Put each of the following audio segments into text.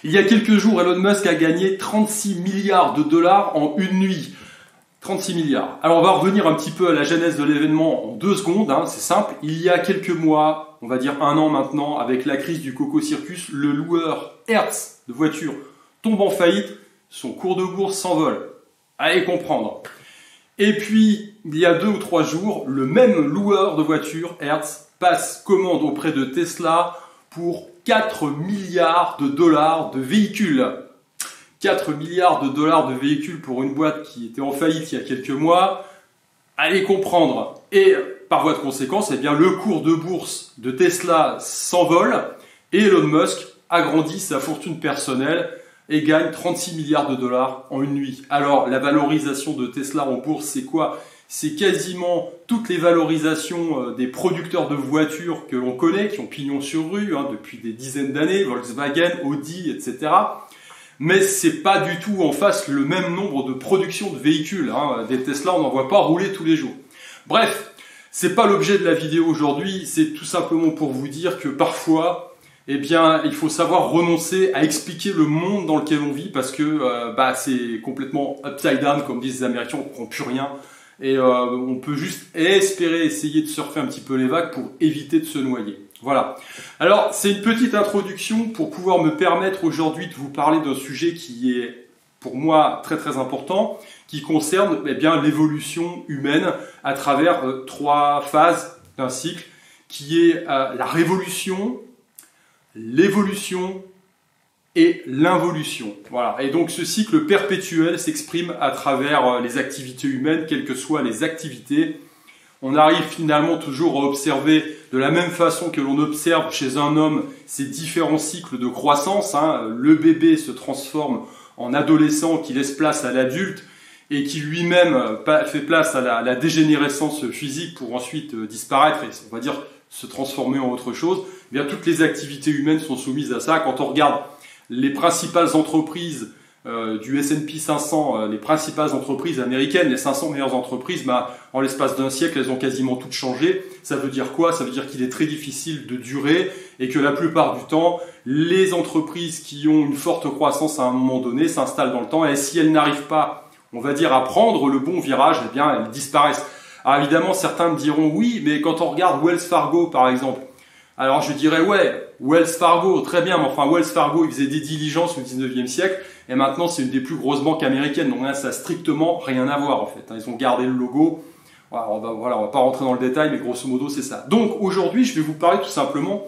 Il y a quelques jours, Elon Musk a gagné 36 milliards de dollars en une nuit. 36 milliards. Alors on va revenir un petit peu à la genèse de l'événement en 2 secondes, hein, c'est simple. Il y a quelques mois, on va dire 1 an maintenant, avec la crise du Coco Circus, le loueur Hertz de voitures tombe en faillite, son cours de bourse s'envole. Allez comprendre. Et puis, il y a 2 ou 3 jours, le même loueur de voitures, Hertz, passe commande auprès de Tesla pour 4 milliards de dollars de véhicules. 4 milliards de dollars de véhicules pour une boîte qui était en faillite il y a quelques mois. Allez comprendre. Et par voie de conséquence, eh bien, le cours de bourse de Tesla s'envole et Elon Musk agrandit sa fortune personnelle et gagne 36 milliards de dollars en une nuit. Alors, la valorisation de Tesla en bourse, c'est quoi? C'est quasiment toutes les valorisations des producteurs de voitures que l'on connaît, qui ont pignon sur rue depuis des dizaines d'années, Volkswagen, Audi, etc. Mais c'est pas du tout en face le même nombre de production de véhicules. Des Tesla, on n'en voit pas rouler tous les jours. Bref, c'est pas l'objet de la vidéo aujourd'hui, c'est tout simplement pour vous dire que parfois, eh bien, il faut savoir renoncer à expliquer le monde dans lequel on vit parce que c'est complètement upside down, comme disent les Américains, on comprend plus rien. Et on peut juste espérer essayer de surfer un petit peu les vagues pour éviter de se noyer. Voilà. Alors, c'est une petite introduction pour pouvoir me permettre aujourd'hui de vous parler d'un sujet qui est pour moi très très important, qui concerne l'évolution humaine à travers 3 phases d'un cycle, qui est la révolution, l'évolution et l'involution. Voilà. Et donc ce cycle perpétuel s'exprime à travers les activités humaines, quelles que soient les activités. On arrive finalement toujours à observer de la même façon que l'on observe chez un homme ces différents cycles de croissance. Le bébé se transforme en adolescent qui laisse place à l'adulte et qui lui-même fait place à la dégénérescence physique pour ensuite disparaître et on va dire se transformer en autre chose. Eh bien, toutes les activités humaines sont soumises à ça. Quand on regarde les principales entreprises du S&P 500, les principales entreprises américaines, les 500 meilleures entreprises, en l'espace d'un siècle, elles ont quasiment toutes changé. Ça veut dire quoi? Ça veut dire qu'il est très difficile de durer et que la plupart du temps, les entreprises qui ont une forte croissance à un moment donné s'installent dans le temps et si elles n'arrivent pas, on va dire, à prendre le bon virage, eh bien, elles disparaissent. Alors évidemment, certains me diront oui, mais quand on regarde Wells Fargo, par exemple, alors je dirais ouais, Wells Fargo, très bien, mais enfin Wells Fargo, il faisait des diligences au 19e siècle, et maintenant c'est une des plus grosses banques américaines, donc là ça n'a strictement rien à voir en fait. Ils ont gardé le logo, on va pas rentrer dans le détail, mais grosso modo c'est ça. Donc aujourd'hui je vais vous parler tout simplement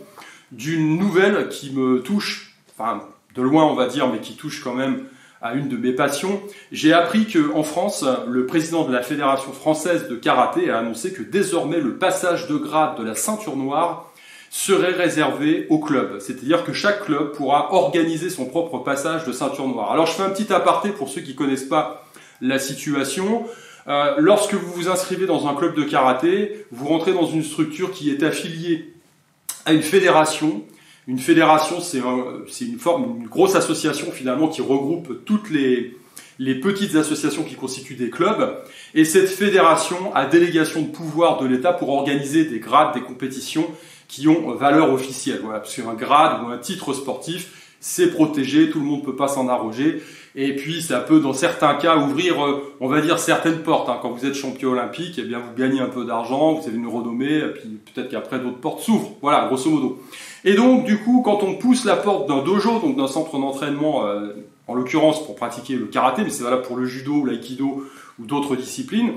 d'une nouvelle qui me touche, enfin de loin on va dire, mais qui touche quand même à une de mes passions. J'ai appris qu'en France, le président de la Fédération française de karaté a annoncé que désormais le passage de grade de la ceinture noire serait réservé au club. C'est-à-dire que chaque club pourra organiser son propre passage de ceinture noire. Alors je fais un petit aparté pour ceux qui ne connaissent pas la situation. Lorsque vous vous inscrivez dans un club de karaté, vous rentrez dans une structure qui est affiliée à une fédération. Une fédération, c'est une grosse association finalement qui regroupe toutes les petites associations qui constituent des clubs. Et cette fédération a délégation de pouvoir de l'État pour organiser des grades, des compétitions qui ont valeur officielle. Voilà, parce qu'un grade ou un titre sportif, c'est protégé, tout le monde ne peut pas s'en arroger. Et puis, ça peut, dans certains cas, ouvrir, on va dire, certaines portes. Quand vous êtes champion olympique, eh bien, vous gagnez un peu d'argent, vous avez une renommée, et puis peut-être qu'après, d'autres portes s'ouvrent. Voilà, grosso modo. Et donc, du coup, quand on pousse la porte d'un dojo, donc d'un centre d'entraînement, en l'occurrence pour pratiquer le karaté, mais c'est valable pour le judo, l'aïkido ou d'autres disciplines,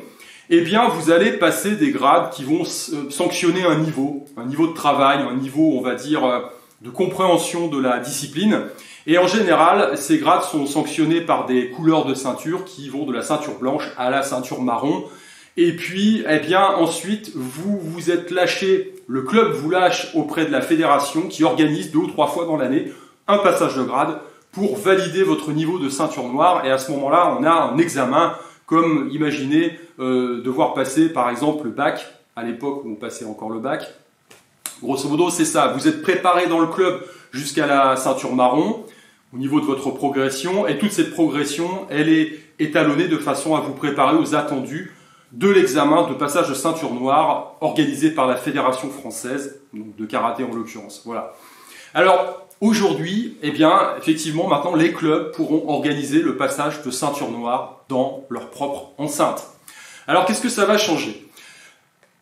eh bien, vous allez passer des grades qui vont sanctionner un niveau de travail, un niveau, on va dire, de compréhension de la discipline. Et en général, ces grades sont sanctionnés par des couleurs de ceinture qui vont de la ceinture blanche à la ceinture marron. Et puis, eh bien, ensuite, vous êtes lâché, le club vous lâche auprès de la fédération qui organise 2 ou 3 fois dans l'année un passage de grade pour valider votre niveau de ceinture noire. Et à ce moment-là, on a un examen comme, imaginez, devoir passer, par exemple, le bac, à l'époque où on passait encore le bac. Grosso modo, c'est ça. Vous êtes préparé dans le club jusqu'à la ceinture marron, au niveau de votre progression. Et toute cette progression, elle est étalonnée de façon à vous préparer aux attendus de l'examen de passage de ceinture noire organisé par la Fédération française, donc de karaté en l'occurrence. Voilà. Alors, aujourd'hui, eh bien, effectivement, maintenant, les clubs pourront organiser le passage de ceinture noire dans leur propre enceinte. Alors, qu'est-ce que ça va changer?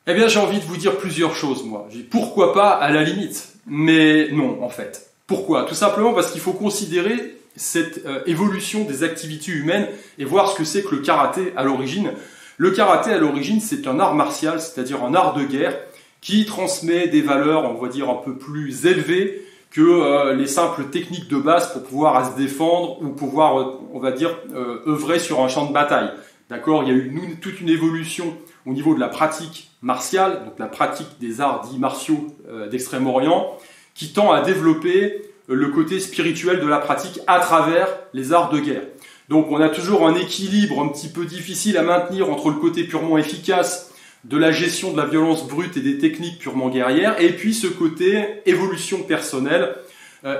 Eh bien, j'ai envie de vous dire plusieurs choses, moi. Pourquoi pas à la limite? Mais non, en fait. Pourquoi? Tout simplement parce qu'il faut considérer cette évolution des activités humaines et voir ce que c'est que le karaté à l'origine. Le karaté à l'origine, c'est un art martial, c'est-à-dire un art de guerre qui transmet des valeurs, on va dire, un peu plus élevées que les simples techniques de base pour pouvoir se défendre ou pouvoir, on va dire, œuvrer sur un champ de bataille. D'accord? Il y a eu toute une évolution au niveau de la pratique martiale, donc la pratique des arts dits martiaux d'Extrême-Orient, qui tend à développer le côté spirituel de la pratique à travers les arts de guerre. Donc on a toujours un équilibre un petit peu difficile à maintenir entre le côté purement efficace de la gestion de la violence brute et des techniques purement guerrières, et puis ce côté évolution personnelle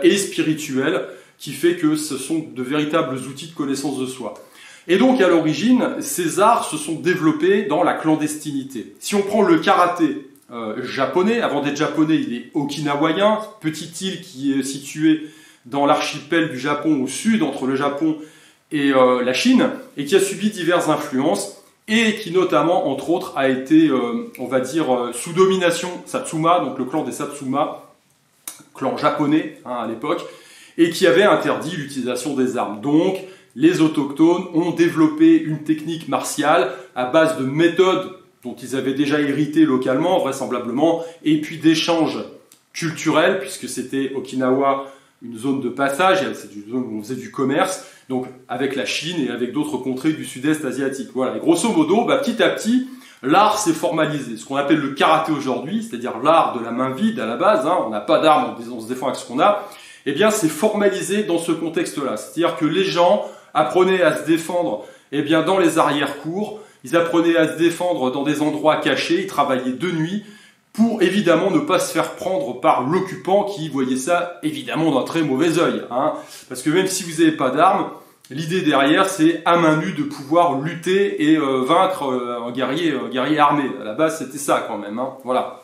et spirituelle qui fait que ce sont de véritables outils de connaissance de soi. Et donc à l'origine, ces arts se sont développés dans la clandestinité. Si on prend le karaté japonais, avant d'être japonais, il est okinawayen, petite île qui est située dans l'archipel du Japon au sud, entre le Japon et la Chine, et qui a subi diverses influences, et qui notamment, entre autres, a été, on va dire, sous domination Satsuma, donc le clan des Satsuma, clan japonais à l'époque, et qui avait interdit l'utilisation des armes. Donc, les autochtones ont développé une technique martiale à base de méthodes dont ils avaient déjà hérité localement, vraisemblablement, et puis d'échanges culturels, puisque c'était Okinawa, une zone de passage, c'est une zone où on faisait du commerce, donc avec la Chine et avec d'autres contrées du sud-est asiatique. Voilà. Et grosso modo, petit à petit, l'art s'est formalisé. Ce qu'on appelle le karaté aujourd'hui, c'est-à-dire l'art de la main vide à la base, on n'a pas d'armes, on se défend avec ce qu'on a, eh bien c'est formalisé dans ce contexte-là. C'est-à-dire que les gens apprenaient à se défendre dans les arrière-cours, ils apprenaient à se défendre dans des endroits cachés, ils travaillaient de nuit pour évidemment ne pas se faire prendre par l'occupant qui voyait ça évidemment d'un très mauvais œil. Parce que même si vous n'avez pas d'armes, l'idée derrière c'est à main nue de pouvoir lutter et vaincre un guerrier armé. À la base c'était ça quand même. Voilà.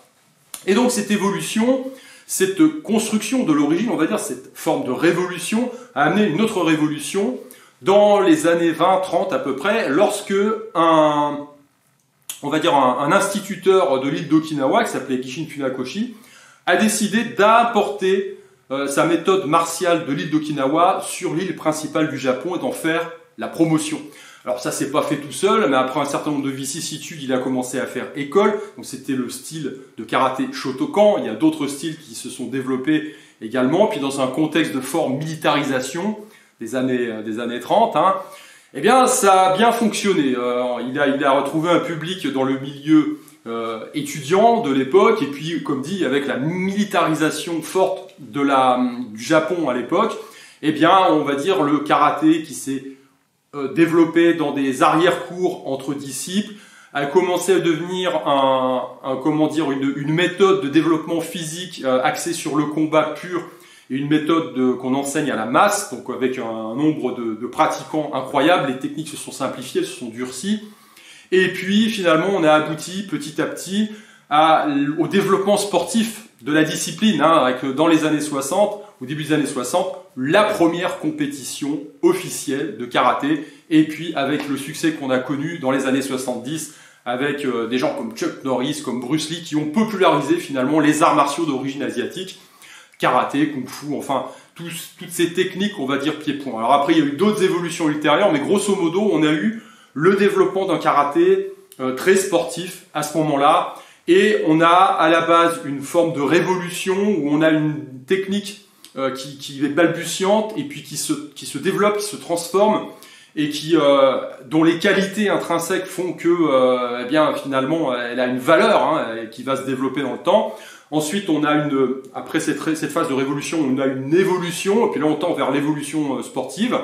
Et donc cette évolution, cette construction de l'origine, on va dire cette forme de révolution, a amené une autre révolution dans les années 20-30 à peu près, lorsque un instituteur de l'île d'Okinawa, qui s'appelait Gishin Funakoshi, a décidé d'importer sa méthode martiale de l'île d'Okinawa sur l'île principale du Japon et d'en faire la promotion. Alors ça s'est pas fait tout seul, mais après un certain nombre de vicissitudes, il a commencé à faire école. Donc c'était le style de karaté Shotokan. Il y a d'autres styles qui se sont développés également. Puis dans un contexte de forte militarisation des années 30, eh bien, ça a bien fonctionné. Il a retrouvé un public dans le milieu étudiant de l'époque, et puis, comme dit, avec la militarisation forte du Japon à l'époque, eh bien, on va dire le karaté qui s'est développé dans des arrière-cours entre disciples a commencé à devenir une méthode de développement physique axée sur le combat pur. Une méthode qu'on enseigne à la masse, donc avec un nombre de pratiquants incroyable. Les techniques se sont simplifiées, se sont durcies. Et puis finalement, on a abouti petit à petit au développement sportif de la discipline, avec dans les années 60, au début des années 60, la première compétition officielle de karaté. Et puis avec le succès qu'on a connu dans les années 70, avec des gens comme Chuck Norris, comme Bruce Lee, qui ont popularisé finalement les arts martiaux d'origine asiatique. Karaté, kung-fu, enfin, toutes ces techniques, on va dire pied-point. Alors après, il y a eu d'autres évolutions ultérieures, mais grosso modo, on a eu le développement d'un karaté très sportif à ce moment-là, et on a à la base une forme de révolution où on a une technique qui est balbutiante, et puis qui se développe, qui se transforme, et dont les qualités intrinsèques font que, finalement, elle a une valeur qui va se développer dans le temps. Ensuite, on a après cette phase de révolution, on a une évolution, et puis là on tend vers l'évolution sportive.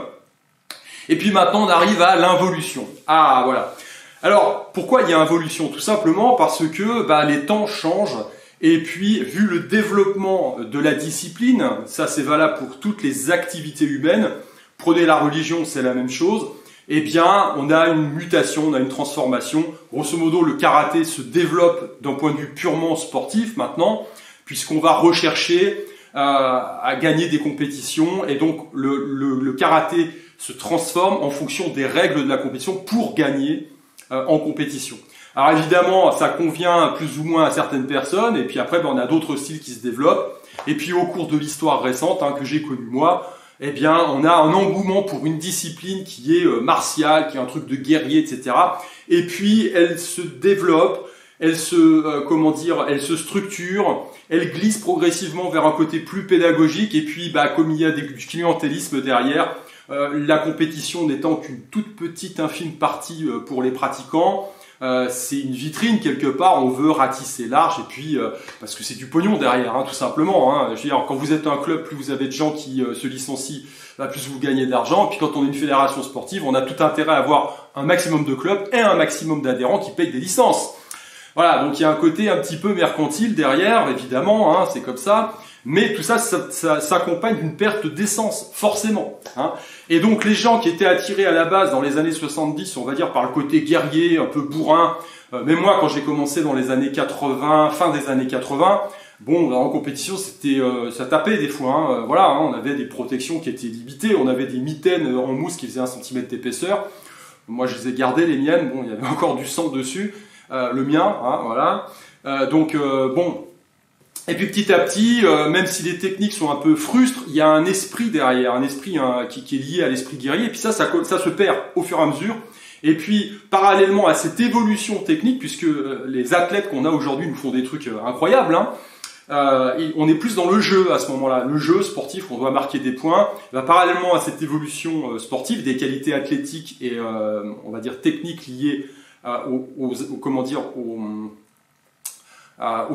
Et puis maintenant, on arrive à l'involution. Ah, voilà. Alors, pourquoi il y a involution? Tout simplement parce que les temps changent, et puis vu le développement de la discipline, ça c'est valable pour toutes les activités humaines, prenez la religion, c'est la même chose, eh bien, on a une mutation, on a une transformation. Grosso modo, le karaté se développe d'un point de vue purement sportif maintenant, puisqu'on va rechercher à gagner des compétitions, et donc le karaté se transforme en fonction des règles de la compétition pour gagner en compétition. Alors évidemment, ça convient plus ou moins à certaines personnes, et puis après, on a d'autres styles qui se développent. Et puis au cours de l'histoire récente que j'ai connue moi, eh bien, on a un engouement pour une discipline qui est martiale, qui est un truc de guerrier, etc. Et puis elle se développe, elle se structure, elle glisse progressivement vers un côté plus pédagogique. Et puis, comme il y a du clientélisme derrière, la compétition n'étant qu'une toute petite, infime partie pour les pratiquants. C'est une vitrine quelque part, on veut ratisser large, et puis parce que c'est du pognon derrière, tout simplement. Je veux dire, quand vous êtes un club, plus vous avez de gens qui se licencient, plus vous gagnez d'argent. Et puis quand on est une fédération sportive, on a tout intérêt à avoir un maximum de clubs et un maximum d'adhérents qui payent des licences. Voilà, donc il y a un côté un petit peu mercantile derrière, évidemment, c'est comme ça. Mais tout ça s'accompagne d'une perte d'essence, forcément. Et donc les gens qui étaient attirés à la base dans les années 70, on va dire par le côté guerrier, un peu bourrin, même moi quand j'ai commencé dans les années 80, fin des années 80, en compétition c'était ça tapait des fois. On avait des protections qui étaient limitées, on avait des mitaines en mousse qui faisaient 1 cm d'épaisseur. Moi je les ai gardées les miennes, il y avait encore du sang dessus, le mien, voilà. Et puis petit à petit, même si les techniques sont un peu frustres, il y a un esprit derrière, un esprit qui est lié à l'esprit guerrier. Et puis ça se perd au fur et à mesure. Et puis parallèlement à cette évolution technique, puisque les athlètes qu'on a aujourd'hui nous font des trucs incroyables, on est plus dans le jeu à ce moment-là, le jeu sportif, on doit marquer des points. Parallèlement à cette évolution sportive, des qualités athlétiques et on va dire techniques liées aux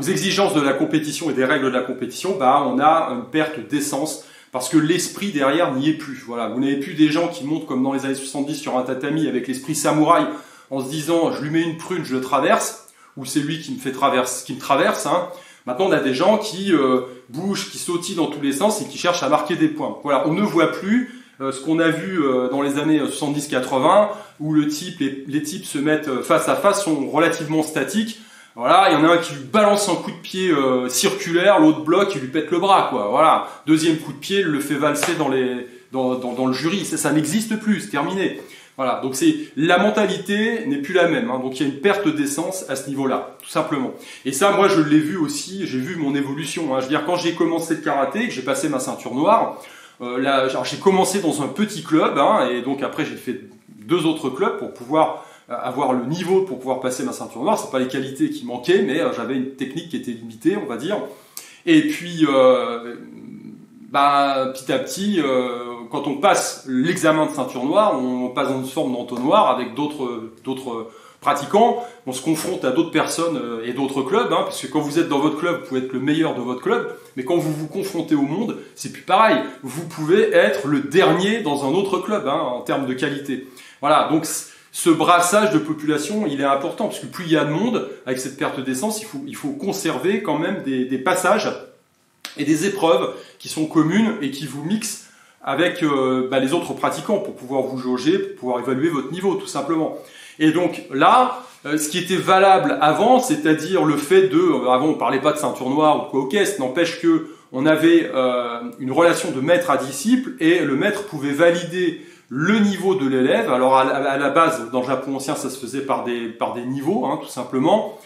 exigences de la compétition et des règles de la compétition, on a une perte d'essence parce que l'esprit derrière n'y est plus. Voilà, vous n'avez plus des gens qui montent comme dans les années 70 sur un tatami avec l'esprit samouraï en se disant je lui mets une prune, je le traverse, ou c'est lui qui me traverse. Maintenant, on a des gens qui bougent, qui sautillent dans tous les sens et qui cherchent à marquer des points. Voilà, on ne voit plus ce qu'on a vu dans les années 70-80 où les types se mettent face à face, sont relativement statiques. Voilà, il y en a un qui lui balance un coup de pied circulaire, l'autre bloque, il lui pète le bras, quoi. Voilà, deuxième coup de pied, il le fait valser dans le jury. Ça n'existe plus, c'est terminé. Voilà, donc la mentalité n'est plus la même. Donc il y a une perte d'essence à ce niveau-là, tout simplement. Et ça, moi, je l'ai vu aussi. J'ai vu mon évolution. Je veux dire, quand j'ai commencé le karaté, que j'ai passé ma ceinture noire, j'ai commencé dans un petit club, et donc après j'ai fait 2 autres clubs pour pouvoir avoir le niveau pour pouvoir passer ma ceinture noire. C'est pas les qualités qui manquaient, mais j'avais une technique qui était limitée, on va dire. Et puis petit à petit, quand on passe l'examen de ceinture noire, on passe dans une forme d'entonnoir avec d'autres pratiquants. On se confronte à d'autres personnes et d'autres clubs, parce que quand vous êtes dans votre club, vous pouvez être le meilleur de votre club, mais quand vous vous confrontez au monde, c'est plus pareil. Vous pouvez être le dernier dans un autre club, en termes de qualité. Voilà, donc ce brassage de population, il est important, parce que plus il y a de monde, avec cette perte d'essence, il faut conserver quand même des passages et des épreuves qui sont communes et qui vous mixent avec les autres pratiquants pour pouvoir vous jauger, pour pouvoir évaluer votre niveau, tout simplement. Et donc là, ce qui était valable avant, c'est-à-dire le fait avant on parlait pas de ceinture noire ou quoi, ok, ça n'empêche que on avait une relation de maître à disciple et le maître pouvait valider le niveau de l'élève. Alors à la base, dans le Japon ancien, ça se faisait par des niveaux, tout simplement,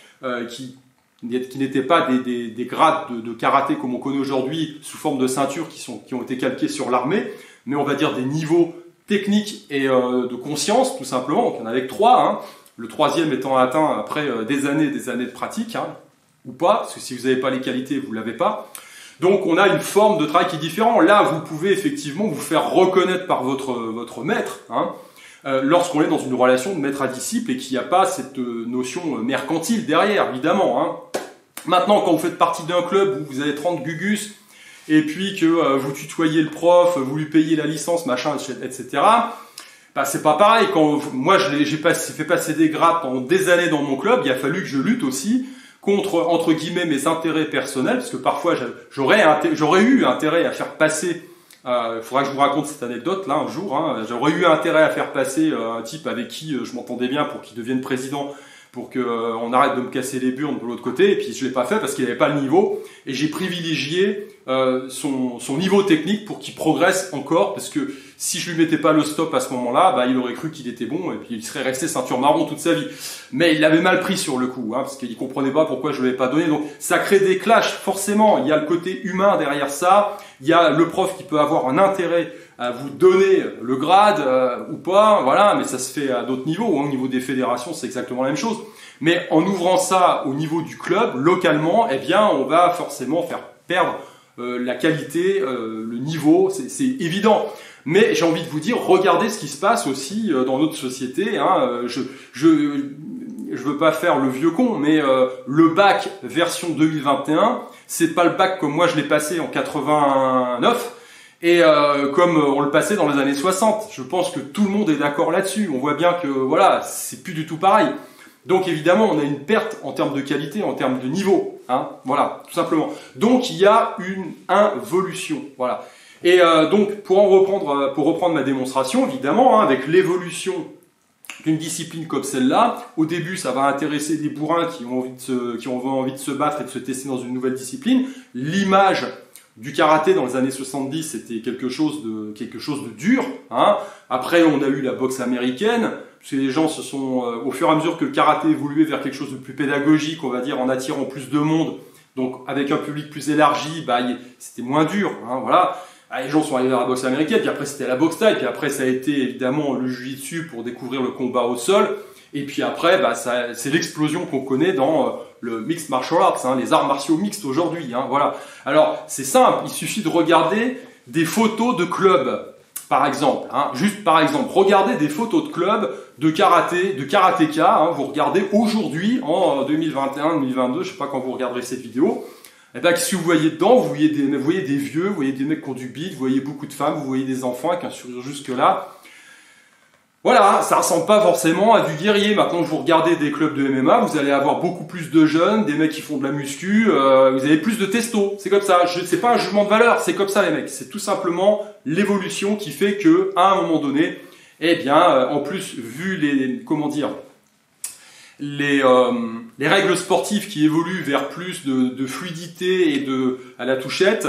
qui n'étaient pas des grades de karaté comme on connaît aujourd'hui sous forme de ceintures qui ont été calqués sur l'armée, mais on va dire des niveaux techniques et de conscience, tout simplement. Donc il y en avait que 3, le 3e étant atteint après des années de pratique, ou pas, parce que si vous n'avez pas les qualités, vous ne l'avez pas. Donc on a une forme de travail qui est différente. Là, vous pouvez effectivement vous faire reconnaître par votre maître, lorsqu'on est dans une relation de maître à disciple et qu'il n'y a pas cette notion mercantile derrière, évidemment. Maintenant, quand vous faites partie d'un club où vous avez 30 gugus et puis que vous tutoyez le prof, vous lui payez la licence, machin, etc., c'est pas pareil. Quand moi, j'ai fait passer des grades pendant des années dans mon club, il a fallu que je lutte aussi contre, entre guillemets, mes intérêts personnels, parce que parfois j'aurais eu intérêt à faire passer, il faudra que je vous raconte cette anecdote là un jour, j'aurais eu intérêt à faire passer un type avec qui je m'entendais bien pour qu'il devienne président, pour qu'on arrête de me casser les burnes de l'autre côté, et puis je l'ai pas fait parce qu'il n'avait pas le niveau, et j'ai privilégié son niveau technique pour qu'il progresse encore, parce que si je lui mettais pas le stop à ce moment-là, bah, il aurait cru qu'il était bon et puis il serait resté ceinture marron toute sa vie. Mais il l'avait mal pris sur le coup, hein, parce qu'il comprenait pas pourquoi je lui avais pas donné. Donc ça crée des clashs, forcément. Il y a le côté humain derrière ça. Il y a le prof qui peut avoir un intérêt à vous donner le grade ou pas, voilà. Mais ça se fait à d'autres niveaux. Hein. Au niveau des fédérations, c'est exactement la même chose. Mais en ouvrant ça au niveau du club, localement, eh bien, on va forcément faire perdre la qualité, le niveau, c'est évident. Mais j'ai envie de vous dire, regardez ce qui se passe aussi dans notre société. Hein. Je veux pas faire le vieux con, mais le bac version 2021, c'est pas le bac comme moi je l'ai passé en 89 et comme on le passait dans les années 60. Je pense que tout le monde est d'accord là-dessus. On voit bien que voilà, c'est plus du tout pareil. Donc évidemment, on a une perte en termes de qualité, en termes de niveau, hein, voilà, tout simplement. Donc il y a une involution, voilà. Et donc pour reprendre ma démonstration, évidemment, hein, avec l'évolution d'une discipline comme celle-là, au début, ça va intéresser des bourrins qui ont envie de se battre et de se tester dans une nouvelle discipline. L'image du karaté dans les années 70, c'était quelque chose de dur, hein. Après, on a eu la boxe américaine. Parce que les gens se sont, au fur et à mesure que le karaté évoluait vers quelque chose de plus pédagogique, on va dire, en attirant plus de monde, donc avec un public plus élargi, bah, c'était moins dur, hein, voilà. Les gens sont arrivés à la boxe américaine, puis après c'était la boxe thaï, puis après ça a été évidemment le jiu-jitsu pour découvrir le combat au sol, et puis après, bah, c'est l'explosion qu'on connaît dans le mixed martial arts, hein, les arts martiaux mixtes aujourd'hui, hein, voilà. Alors c'est simple, il suffit de regarder des photos de clubs. Par exemple, hein, juste par exemple, regardez des photos de clubs de karaté, de karatéka, hein, vous regardez aujourd'hui, en 2021, 2022, je sais pas quand vous regarderez cette vidéo, et ben, si vous voyez dedans, vous voyez des vieux, vous voyez des mecs qui ont du bide, vous voyez beaucoup de femmes, vous voyez des enfants avec un sourire jusque-là. Voilà, ça ressemble pas forcément à du guerrier. Maintenant que vous regardez des clubs de MMA, vous allez avoir beaucoup plus de jeunes, des mecs qui font de la muscu, vous avez plus de testo. C'est comme ça. C'est pas un jugement de valeur, c'est comme ça les mecs. C'est tout simplement l'évolution qui fait que, à un moment donné, eh bien, en plus, vu les règles sportives qui évoluent vers plus de fluidité et à la touchette,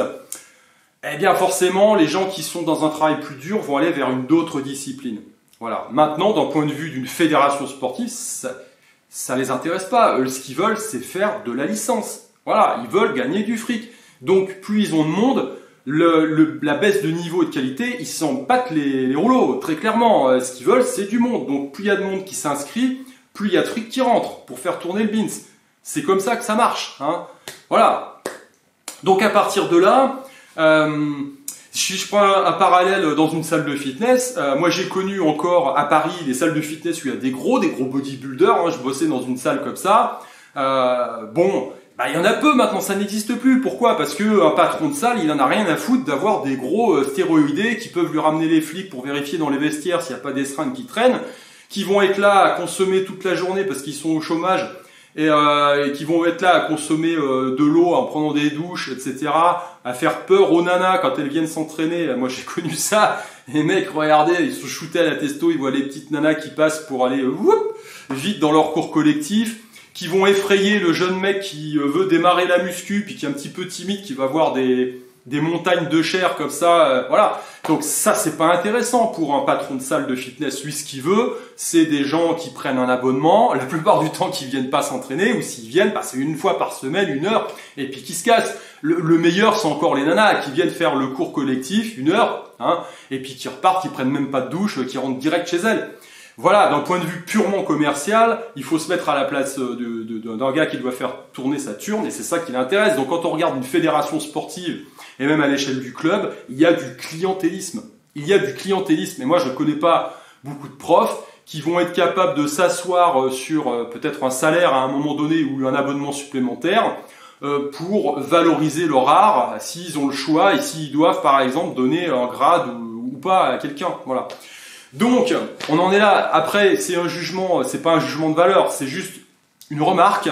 eh bien, forcément, les gens qui sont dans un travail plus dur vont aller vers d'autres disciplines. Voilà. Maintenant, d'un point de vue d'une fédération sportive, ça les intéresse pas. Eux, ce qu'ils veulent, c'est faire de la licence. Voilà. Ils veulent gagner du fric. Donc, plus ils ont de monde, la baisse de niveau et de qualité, ils s'en battent les rouleaux. Très clairement, ce qu'ils veulent, c'est du monde. Donc, plus il y a de monde qui s'inscrit, plus il y a de fric qui rentre pour faire tourner le bins. C'est comme ça que ça marche, hein. Voilà. Donc, à partir de là, si je prends un parallèle dans une salle de fitness, moi j'ai connu encore à Paris des salles de fitness où il y a des gros bodybuilders, hein, je bossais dans une salle comme ça. Bon, bah il y en a peu maintenant, ça n'existe plus. Pourquoi? Parce que un patron de salle, il en a rien à foutre d'avoir des gros stéroïdés qui peuvent lui ramener les flics pour vérifier dans les vestiaires s'il n'y a pas des seringues qui traînent, qui vont être là à consommer toute la journée parce qu'ils sont au chômage. Et qui vont être là à consommer de l'eau en prenant des douches, etc., à faire peur aux nanas quand elles viennent s'entraîner. Moi, j'ai connu ça. Les mecs, regardez, ils se shootaient à la testo, ils voient les petites nanas qui passent pour aller vite dans leur cours collectif, qui vont effrayer le jeune mec qui veut démarrer la muscu, puis qui est un petit peu timide, qui va voir des montagnes de chair comme ça, voilà. Donc ça, c'est pas intéressant pour un patron de salle de fitness. Lui, ce qu'il veut, c'est des gens qui prennent un abonnement, la plupart du temps qui viennent pas s'entraîner, ou s'ils viennent, bah, c'est une fois par semaine, 1 heure, et puis qui se cassent. Le meilleur, c'est encore les nanas qui viennent faire le cours collectif, 1 heure, hein, et puis qui repartent, qui prennent même pas de douche, qui rentrent direct chez elles. Voilà, d'un point de vue purement commercial, il faut se mettre à la place d'un gars qui doit faire tourner sa turne, et c'est ça qui l'intéresse. Donc quand on regarde une fédération sportive, et même à l'échelle du club, il y a du clientélisme. Il y a du clientélisme, et moi je ne connais pas beaucoup de profs qui vont être capables de s'asseoir sur peut-être un salaire à un moment donné ou un abonnement supplémentaire pour valoriser leur art, s'ils ont le choix, et s'ils doivent par exemple donner un grade ou pas à quelqu'un. Voilà. Donc, on en est là. Après, c'est un jugement, c'est pas un jugement de valeur, c'est juste une remarque.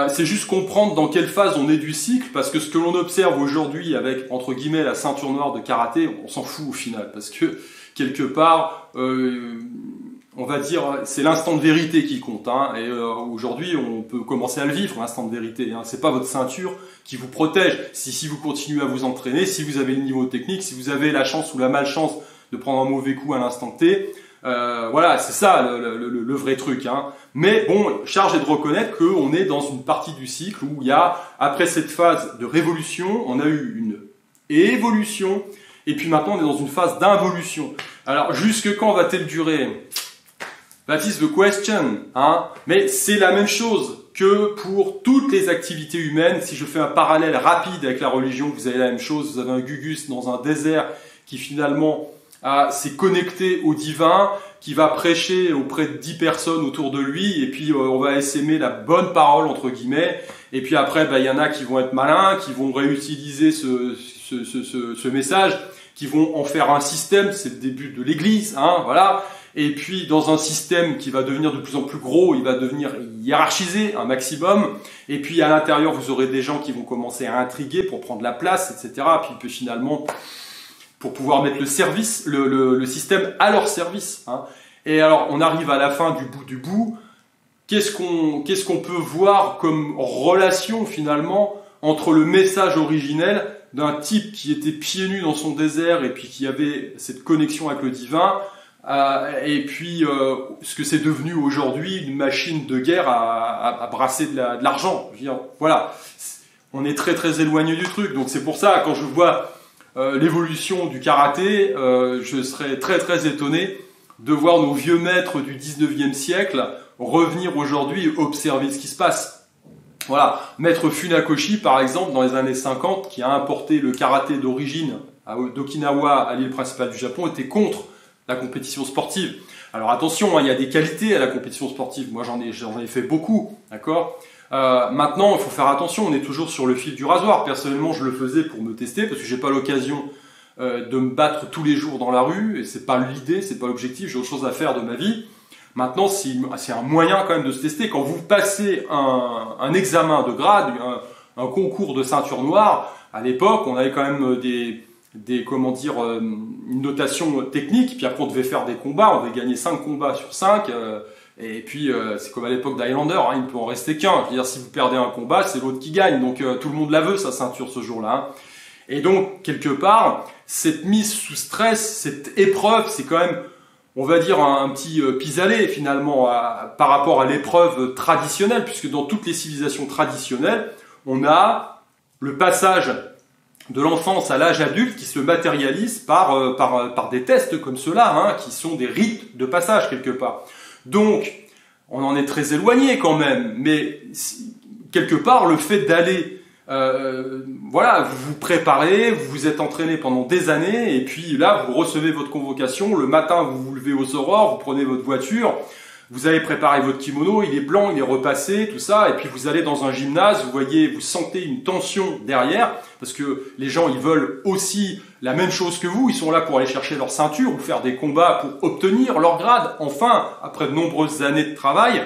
C'est juste comprendre dans quelle phase on est du cycle, parce que ce que l'on observe aujourd'hui avec, entre guillemets, la ceinture noire de karaté, on s'en fout au final, parce que quelque part, on va dire, c'est l'instant de vérité qui compte. Hein, et aujourd'hui, on peut commencer à le vivre, l'instant de vérité. Hein, c'est pas votre ceinture qui vous protège. Si vous continuez à vous entraîner, si vous avez le niveau technique, si vous avez la chance ou la malchance de prendre un mauvais coup à l'instant T, voilà, c'est ça le vrai truc. Hein. Mais bon, charge est de reconnaître qu'on est dans une partie du cycle où il y a, après cette phase de révolution, on a eu une évolution, et puis maintenant on est dans une phase d'involution. Alors, jusque quand va-t-elle durer? That is the question, hein. Mais c'est la même chose que pour toutes les activités humaines. Si je fais un parallèle rapide avec la religion, vous avez la même chose. Vous avez un Gugus dans un désert qui finalement s'est connecté au divin, qui va prêcher auprès de 10 personnes autour de lui, et puis on va essaimer la bonne parole, entre guillemets. Et puis après, il y en a qui vont être malins, qui vont réutiliser ce message, qui vont en faire un système. C'est le début de l'Église, hein, voilà. Et puis, dans un système qui va devenir de plus en plus gros, il va devenir hiérarchisé un maximum. Et puis, à l'intérieur, vous aurez des gens qui vont commencer à intriguer pour prendre la place, etc. Puis finalement, pour pouvoir mettre le système à leur service. Hein. Et alors, on arrive à la fin du bout. Qu'est-ce qu'on peut voir comme relation, finalement, entre le message originel d'un type qui était pieds nus dans son désert et puis qui avait cette connexion avec le divin, et puis ce que c'est devenu aujourd'hui, une machine de guerre à brasser de l'argent. Je veux dire, voilà, on est très très éloigné du truc. Donc c'est pour ça, quand je vois l'évolution du karaté, je serais très très étonné de voir nos vieux maîtres du 19e siècle revenir aujourd'hui et observer ce qui se passe. Voilà, Maître Funakoshi par exemple, dans les années 50, qui a importé le karaté d'origine d'Okinawa à l'île principale du Japon, était contre la compétition sportive. Alors attention, hein, il y a des qualités à la compétition sportive. Moi, j'en ai fait beaucoup, d'accord. Maintenant, il faut faire attention. On est toujours sur le fil du rasoir. Personnellement, je le faisais pour me tester parce que j'ai pas l'occasion de me battre tous les jours dans la rue et c'est pas l'idée, c'est pas l'objectif. J'ai autre chose à faire de ma vie. Maintenant, c'est un moyen quand même de se tester. Quand vous passez un examen de grade, un concours de ceinture noire, à l'époque, on avait quand même une notation technique, puis après on devait faire des combats, on devait gagner 5 combats sur 5, et puis c'est comme à l'époque d'Highlander, hein, il ne peut en rester qu'un. Je veux dire, si vous perdez un combat, c'est l'autre qui gagne, donc tout le monde la veut, sa ceinture, ce jour-là. Hein. Et donc, quelque part, cette mise sous stress, cette épreuve, c'est quand même, on va dire, un petit pis-aller finalement par rapport à l'épreuve traditionnelle, puisque dans toutes les civilisations traditionnelles, on a le passage de l'enfance à l'âge adulte qui se matérialise par des tests comme ceux-là, hein, qui sont des rites de passage quelque part. Donc, on en est très éloigné quand même, mais quelque part, le fait d'aller, voilà, vous vous préparez, vous vous êtes entraîné pendant des années, et puis là, vous recevez votre convocation, le matin, vous vous levez aux aurores, vous prenez votre voiture, vous avez préparé votre kimono, il est blanc, il est repassé, tout ça, et puis vous allez dans un gymnase, vous sentez une tension derrière, parce que les gens, ils veulent aussi la même chose que vous, ils sont là pour aller chercher leur ceinture, ou faire des combats pour obtenir leur grade, enfin, après de nombreuses années de travail,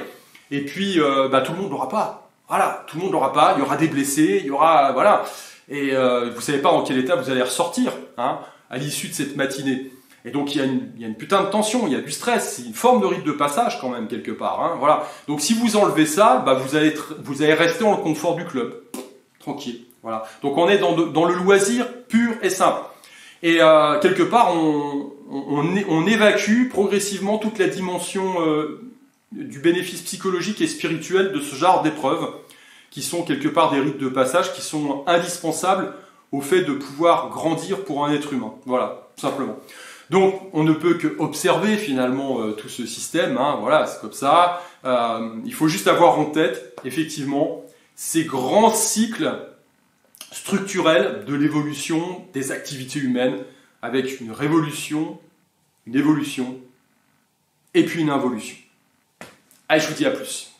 et puis tout le monde l'aura pas. Voilà, tout le monde l'aura pas, il y aura des blessés, il y aura, voilà, et vous savez pas dans quel état vous allez ressortir, hein, à l'issue de cette matinée. Et donc il y a une putain de tension, il y a du stress, c'est une forme de rite de passage quand même quelque part. Hein, voilà. Donc si vous enlevez ça, vous allez rester dans le confort du club, tranquille. Voilà. Donc on est dans le loisir pur et simple. Et quelque part on évacue progressivement toute la dimension du bénéfice psychologique et spirituel de ce genre d'épreuves, qui sont quelque part des rites de passage qui sont indispensables au fait de pouvoir grandir pour un être humain. Voilà, tout simplement. Donc, on ne peut que observer finalement tout ce système, hein, voilà, c'est comme ça. Il faut juste avoir en tête, effectivement, ces grands cycles structurels de l'évolution des activités humaines, avec une révolution, une évolution, et puis une involution. Allez, je vous dis à plus.